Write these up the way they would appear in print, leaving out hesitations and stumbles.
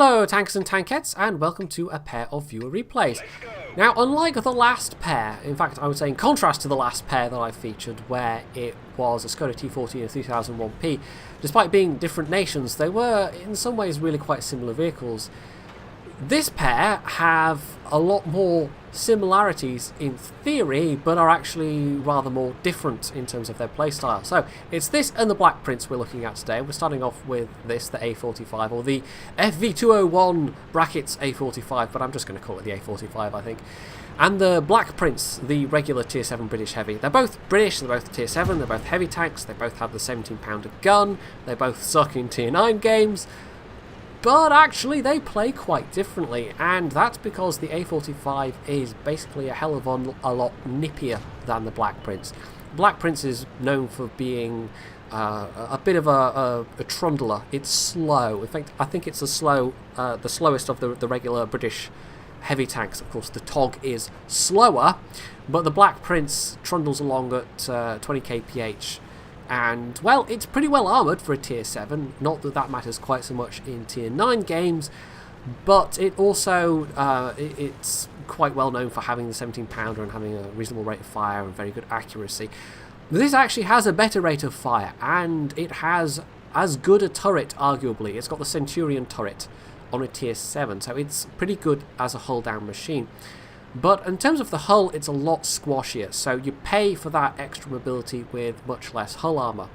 Hello tankers and tankettes, and welcome to a pair of viewer replays. Now, unlike the last pair, in fact I would say in contrast to the last pair that I featured, where it was a Skoda T14 and 3001P, despite being different nations, they were in some ways really quite similar vehicles. This pair have a lot more similarities in theory, but are actually rather more different in terms of their playstyle. So it's this and the Black Prince we're looking at today. We're starting off with this, the A45, or the FV201 brackets A45, but I'm just going to call it the A45, I think. And the Black Prince, the regular Tier 7 British Heavy. They're both British, they're both Tier 7, they're both heavy tanks, they both have the 17-pounder gun, they both suck in Tier 9 games. But actually they play quite differently, and that's because the A45 is basically a hell of a lot nippier than the Black Prince. Black Prince is known for being a bit of a trundler. It's slow. In fact, I think it's the slowest of the regular British heavy tanks. Of course, the TOG is slower, but the Black Prince trundles along at 20 kph. And, well, it's pretty well armoured for a Tier 7, not that that matters quite so much in Tier 9 games, but it also, it's quite well known for having the 17-pounder and having a reasonable rate of fire and very good accuracy. This actually has a better rate of fire, and it has as good a turret, arguably. It's got the Centurion turret on a Tier 7, so it's pretty good as a hull-down machine. But in terms of the hull, it's a lot squashier, so you pay for that extra mobility with much less hull armour.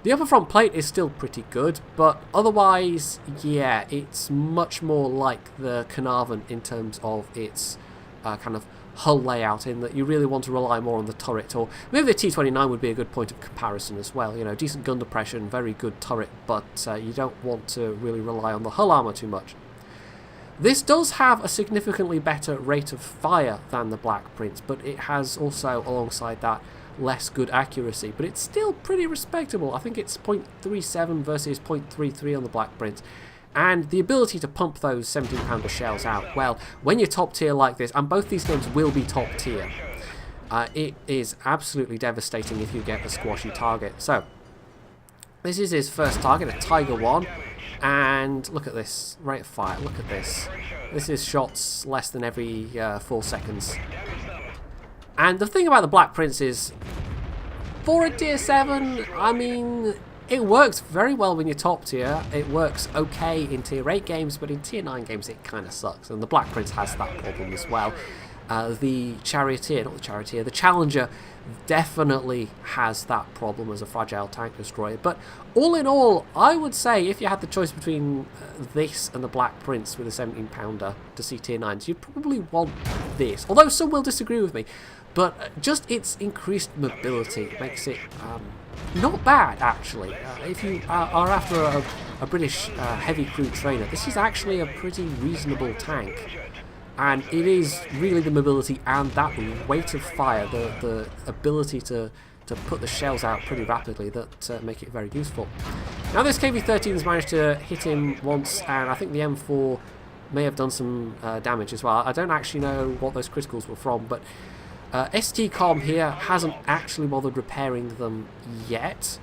The upper front plate is still pretty good, but otherwise, yeah, it's much more like the Carnarvon in terms of its kind of hull layout, in that you really want to rely more on the turret, or maybe the T29 would be a good point of comparison as well. You know, decent gun depression, very good turret, but you don't want to really rely on the hull armour too much. This does have a significantly better rate of fire than the Black Prince, but it has also, alongside that, less good accuracy. But it's still pretty respectable. I think it's 0.37 versus 0.33 on the Black Prince. And the ability to pump those 17-pounder shells out, well, when you're top tier like this, and both these games will be top tier, it is absolutely devastating if you get a squashy target. So, this is his first target, a Tiger 1. And look at this rate of fire, look at this. This is shots less than every 4 seconds. And the thing about the Black Prince is, for a Tier 7, I mean, it works very well when you're top tier. It works okay in Tier 8 games, but in Tier 9 games it kind of sucks. And the Black Prince has that problem as well. The Challenger definitely has that problem as a fragile tank destroyer. But all in all, I would say if you had the choice between this and the Black Prince with a 17-pounder to see Tier 9s, you'd probably want this. Although some will disagree with me. But just its increased mobility makes it not bad, actually. If you are after a British heavy crew trainer, this is actually a pretty reasonable tank. And it is really the mobility and that rate of fire, the ability to put the shells out pretty rapidly that make it very useful. Now this KV-13 has managed to hit him once, and I think the M4 may have done some damage as well. I don't actually know what those criticals were from, but STCOM here hasn't actually bothered repairing them yet.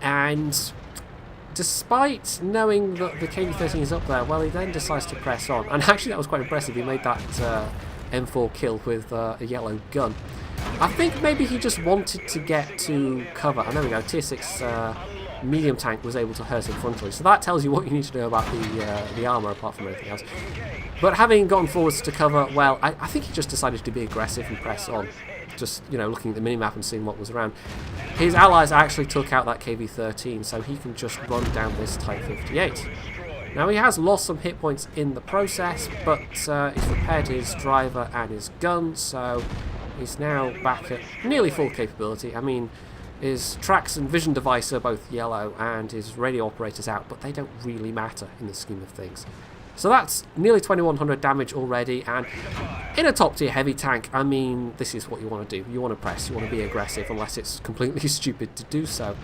And despite knowing that the KV-13 is up there, well, he then decides to press on. And actually that was quite impressive. He made that M4 kill with a yellow gun. I think maybe he just wanted to get to cover. And there we go, Tier 6 medium tank was able to hurt him frontally. So that tells you what you need to know about the armour, apart from anything else. But having gone forwards to cover, well, I think he just decided to be aggressive and press on. Just, you know, looking at the minimap and seeing what was around. His allies actually took out that KV-13, so he can just run down this Type 58. Now, he has lost some hit points in the process, but he's repaired his driver and his gun, so he's now back at nearly full capability. I mean, his tracks and vision device are both yellow, and his radio operator's out, but they don't really matter in the scheme of things. So that's nearly 2100 damage already, and in a top tier heavy tank, I mean, this is what you want to do. You want to press, you want to be aggressive, unless it's completely stupid to do so.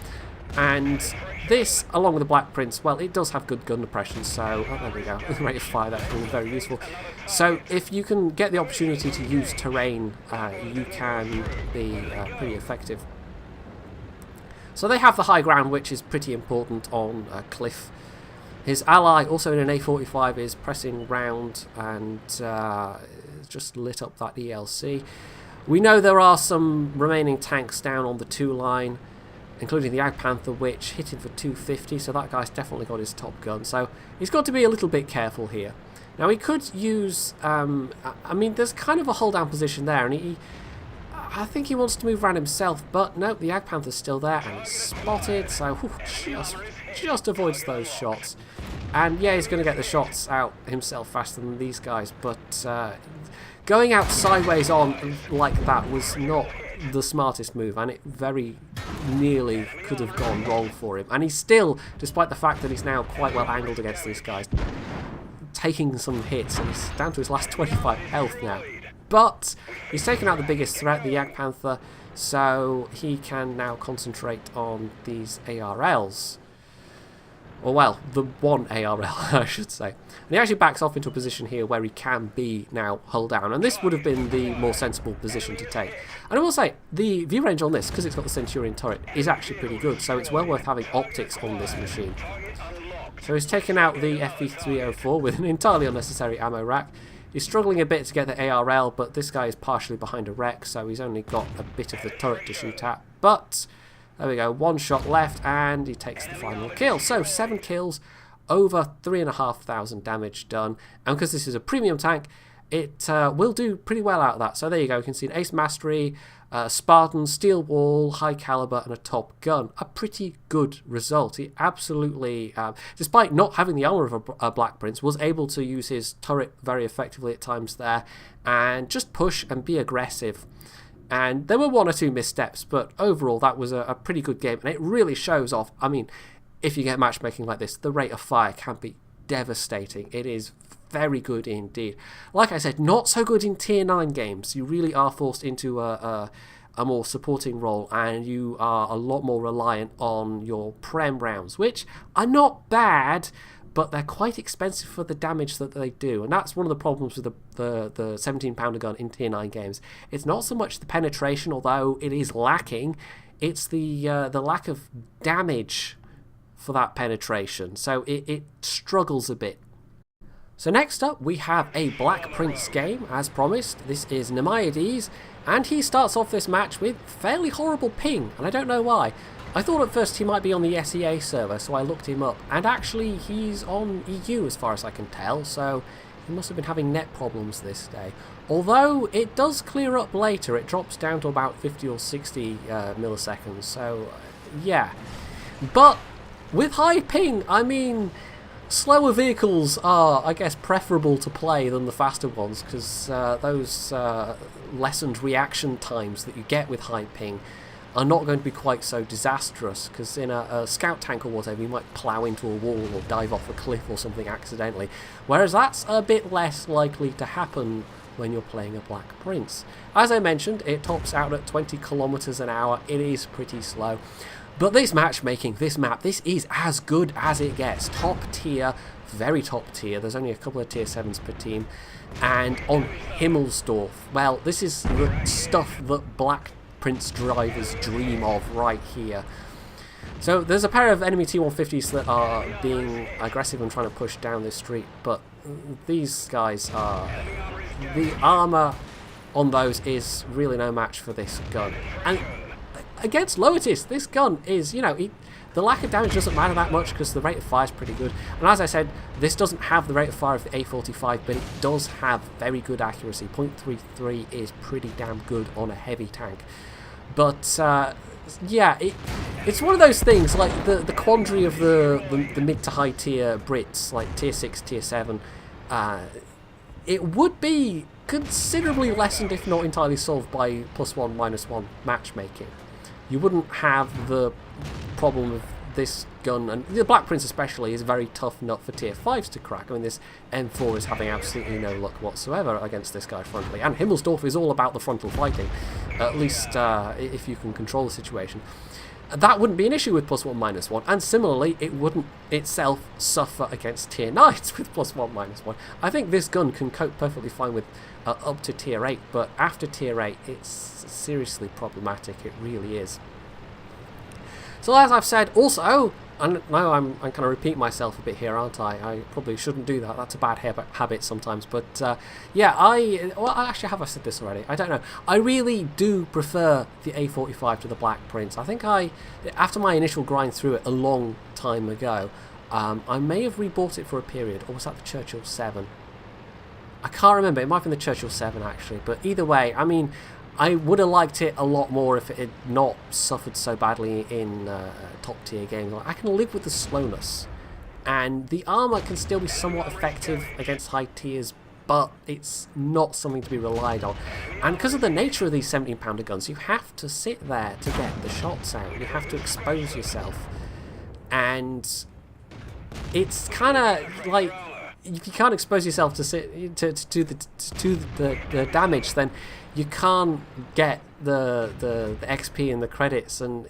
And this, along with the Black Prince, well, it does have good gun depression, so, oh, there we go, the rate of fire, that's very useful. So if you can get the opportunity to use terrain, you can be pretty effective. So they have the high ground, which is pretty important on a cliff His ally, also in an A45, is pressing round and just lit up that ELC. We know there are some remaining tanks down on the 2 line, including the Jagdpanther, which hit him for 250, so that guy's definitely got his top gun. So he's got to be a little bit careful here. Now he could use, I mean, there's kind of a hold down position there, and I think he wants to move around himself, but no, the Jagdpanther's still there, and he's spotted, so whew, just avoids those shots. And yeah, he's going to get the shots out himself faster than these guys, but going out sideways on like that was not the smartest move, and it very nearly could have gone wrong for him. And he's still, despite the fact that he's now quite well angled against these guys, taking some hits, and he's down to his last 25 health now. But he's taken out the biggest threat, the Jagdpanther, so he can now concentrate on these ARLs. Or, well, the one ARL, I should say. And he actually backs off into a position here where he can be now hull down. And this would have been the more sensible position to take. And I will say, the view range on this, because it's got the Centurion turret, is actually pretty good. So it's well worth having optics on this machine. So he's taken out the FV201 with an entirely unnecessary ammo rack. He's struggling a bit to get the ARL, but this guy is partially behind a wreck, so he's only got a bit of the turret to shoot at. But there we go, 1 shot left, and he takes the final kill. So 7 kills, over 3,500 damage done. And because this is a premium tank, it will do pretty well out of that. So there you go, you can see an Ace Mastery, Spartan, Steel Wall, High Caliber, and a Top Gun. A pretty good result. He absolutely, despite not having the armor of a Black Prince, was able to use his turret very effectively at times there, and just push and be aggressive. And there were 1 or 2 missteps, but overall that was a pretty good game, and it really shows off. I mean, if you get matchmaking like this, the rate of fire can be devastating. It is very good indeed. Like I said, not so good in tier 9 games. You really are forced into a more supporting role, and you are a lot more reliant on your prem rounds, which are not bad, but they're quite expensive for the damage that they do. And that's one of the problems with the 17-pounder gun in tier 9 games. It's not so much the penetration, although it is lacking, it's the lack of damage for that penetration. So it struggles a bit. So next up we have a Black Prince game, as promised. This is Gnomefather, and he starts off this match with fairly horrible ping, and I don't know why. I thought at first he might be on the SEA server, so I looked him up, and actually he's on EU as far as I can tell, so he must have been having net problems this day. Although it does clear up later, it drops down to about 50 or 60 milliseconds, so yeah. But with high ping, I mean, slower vehicles are, I guess, preferable to play than the faster ones, because those lessened reaction times that you get with high ping are not going to be quite so disastrous, because in a scout tank or whatever, you might plough into a wall or dive off a cliff or something accidentally, whereas that's a bit less likely to happen when you're playing a Black Prince. As I mentioned, it tops out at 20 kilometers an hour. It is pretty slow. But this matchmaking, this map, this is as good as it gets. Top tier, very top tier. There's only a couple of tier 7s per team. And on Himmelsdorf, well, this is the stuff that Black Prince drivers dream of right here. So there's a pair of enemy T-150s that are being aggressive and trying to push down this street, but these guys are... the armour on those is really no match for this gun. And against Lotus, this gun is, you know, the lack of damage doesn't matter that much because the rate of fire is pretty good. And as I said, this doesn't have the rate of fire of the A45, but it does have very good accuracy. 0.33 is pretty damn good on a heavy tank. But yeah, it's one of those things, like the quandary of the mid to high tier Brits, like tier 6, tier 7. It would be considerably lessened, if not entirely solved, by +1, -1 matchmaking. You wouldn't have the problem of this gun, and the Black Prince especially is a very tough nut for tier 5s to crack. I mean, this M4 is having absolutely no luck whatsoever against this guy frontally, and Himmelsdorf is all about the frontal fighting, at least if you can control the situation. That wouldn't be an issue with +1, -1, and similarly, it wouldn't itself suffer against tier 9s with +1, -1. I think this gun can cope perfectly fine with up to tier 8, but after tier 8, it's seriously problematic, it really is. So as I've said, also, and now I'm kind of repeating myself a bit here, aren't I? I probably shouldn't do that. That's a bad habit sometimes. But yeah, actually, have I said this already? I don't know. I really do prefer the A45 to the Black Prince. I think after my initial grind through it a long time ago, I may have rebought it for a period, or was that the Churchill 7? I can't remember. It might have been the Churchill 7 actually. But either way, I mean, I would have liked it a lot more if it had not suffered so badly in top tier games. I can live with the slowness, and the armour can still be somewhat effective against high tiers, but it's not something to be relied on. And because of the nature of these 17-pounder guns, you have to sit there to get the shots out. You have to expose yourself, and it's kind of like, if you can't expose yourself to the damage, then you can't get the XP and the credits, and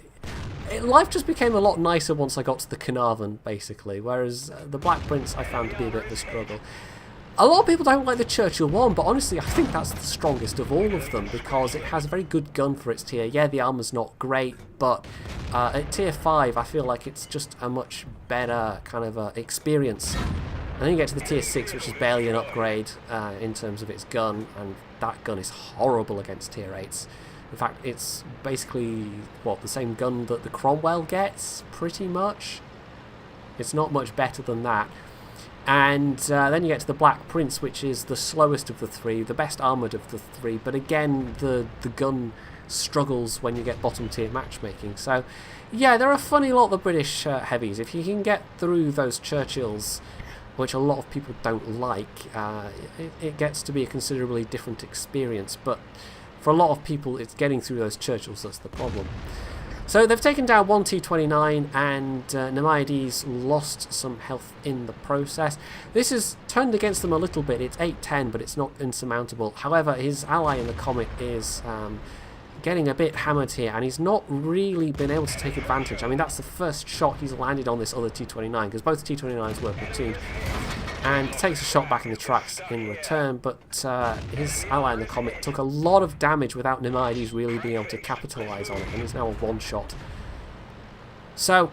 life just became a lot nicer once I got to the Carnarvon, basically, whereas the Black Prince I found to be a bit of a struggle. A lot of people don't like the Churchill 1, but honestly I think that's the strongest of all of them, because it has a very good gun for its tier. Yeah, the armour's not great, but at tier 5 I feel like it's just a much better kind of experience. And then you get to the tier 6, which is barely an upgrade in terms of its gun, and that gun is horrible against tier 8s. In fact, it's basically, what, the same gun that the Cromwell gets, pretty much. It's not much better than that. And then you get to the Black Prince, which is the slowest of the three, the best armoured of the three, but again, the gun struggles when you get bottom tier matchmaking. So, yeah, they're a funny lot, the British heavies. If you can get through those Churchills, which a lot of people don't like, it gets to be a considerably different experience. But for a lot of people, it's getting through those Churchills that's the problem. So they've taken down one T29, and Nemaides lost some health in the process. This has turned against them a little bit. It's 8-10, but it's not insurmountable. However, his ally in the Comet is getting a bit hammered here, and he's not really been able to take advantage. I mean, that's the first shot he's landed on this other T29, because both T29s were platooned, and takes a shot back in the tracks in return, but his ally in the Comet took a lot of damage without Nemaides really being able to capitalise on it, and he's now a one-shot. So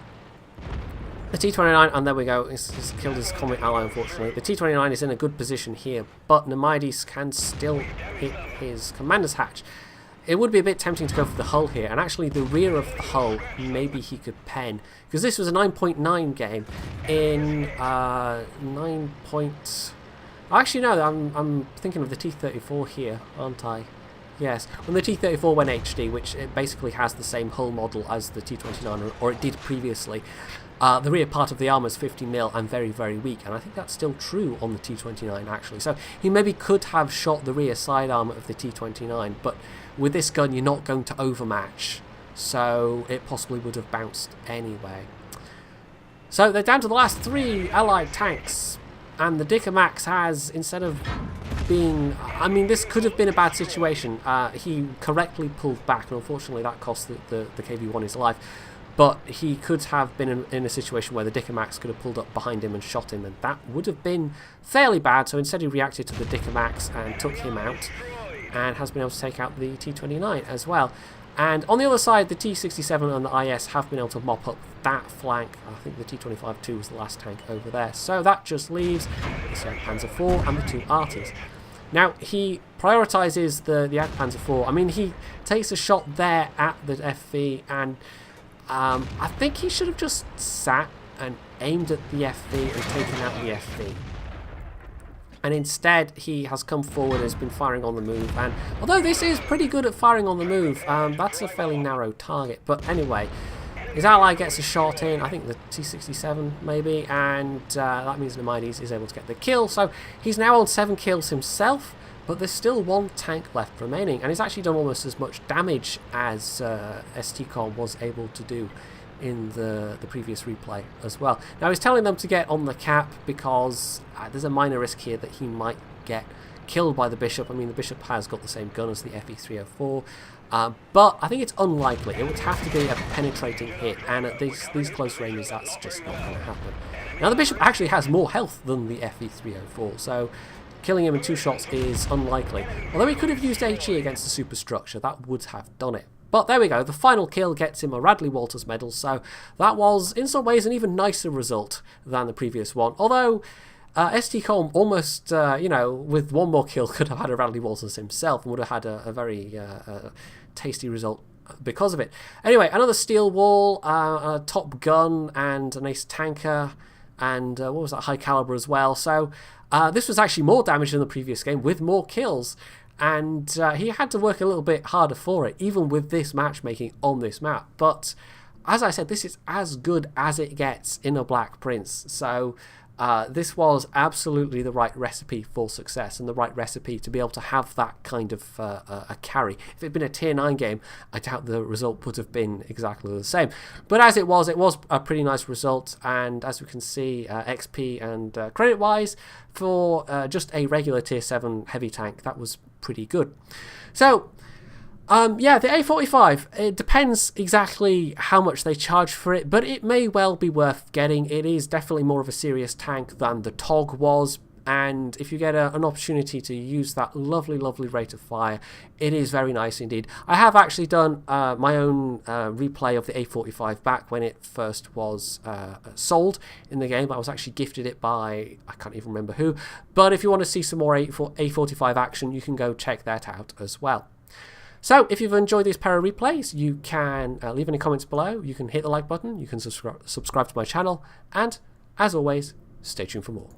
the T29, and there we go, he's killed his Comet ally, unfortunately. The T29 is in a good position here, but Nemaides can still hit his commander's hatch. It would be a bit tempting to go for the hull here, and actually the rear of the hull maybe he could pen, because this was a 9.9 game in 9. Actually no, I'm thinking of the T34 here, aren't I? Yes, when the T34 went HD, which it basically has the same hull model as the T29, or it did previously. The rear part of the armour is 50mm and very, very weak, and I think that's still true on the T29 actually. So he maybe could have shot the rear side armour of the T29, but with this gun you're not going to overmatch, so it possibly would have bounced anyway. So they're down to the last 3 allied tanks, and the Dickermax has, instead of being, I mean, this could have been a bad situation. He correctly pulled back, and unfortunately that cost the KV-1 his life. But he could have been in a situation where the Dickermax could have pulled up behind him and shot him, and that would have been fairly bad. So instead he reacted to the Dickermax and took him out, and has been able to take out the T29 as well. And on the other side, the T67 and the IS have been able to mop up that flank. I think the T25-2 was the last tank over there. So that just leaves the Panzer IV and the 2 arties. Now, he prioritises the Panzer IV. I mean, he takes a shot there at the FV, and I think he should have just sat and aimed at the FV and taken out the FV. And instead, he has come forward and has been firing on the move. And although this is pretty good at firing on the move, that's a fairly narrow target. But anyway, his ally gets a shot in, I think the T67 maybe, and that means Nemaides is able to get the kill. So he's now on 7 kills himself, but there's still 1 tank left remaining, and he's actually done almost as much damage as STCOM was able to do in the previous replay as well. Now he's telling them to get on the cap because there's a minor risk here that he might get killed by the Bishop. I mean, the Bishop has got the same gun as the FV201, but I think it's unlikely. It would have to be a penetrating hit, and at these close ranges that's just not going to happen. Now the Bishop actually has more health than the FV201, so killing him in 2 shots is unlikely. Although he could have used HE against the superstructure, that would have done it. But there we go, the final kill gets him a Radley-Walters medal, so that was in some ways an even nicer result than the previous one. Although STCOM almost, you know, with one more kill could have had a Radley-Walters himself and would have had a very tasty result because of it. Anyway, another steel wall, a top gun and an ace tanker, and what was that, high caliber as well. So this was actually more damage than the previous game with more kills, and he had to work a little bit harder for it, even with this matchmaking on this map. But as I said, this is as good as it gets in a Black Prince. So this was absolutely the right recipe for success and the right recipe to be able to have that kind of a carry. If it had been a tier 9 game, I doubt the result would have been exactly the same. But as it was a pretty nice result, and as we can see, XP and credit-wise, for just a regular tier 7 heavy tank, that was pretty good. So yeah, the A45, it depends exactly how much they charge for it, but it may well be worth getting. It is definitely more of a serious tank than the TOG was, and if you get an opportunity to use that lovely, lovely rate of fire, it is very nice indeed. I have actually done my own replay of the A45 back when it first was sold in the game. I was actually gifted it by, I can't even remember who, but if you want to see some more A45 action, you can go check that out as well. So, if you've enjoyed these pair of replays, you can leave any comments below, you can hit the like button, you can subscribe to my channel, and, as always, stay tuned for more.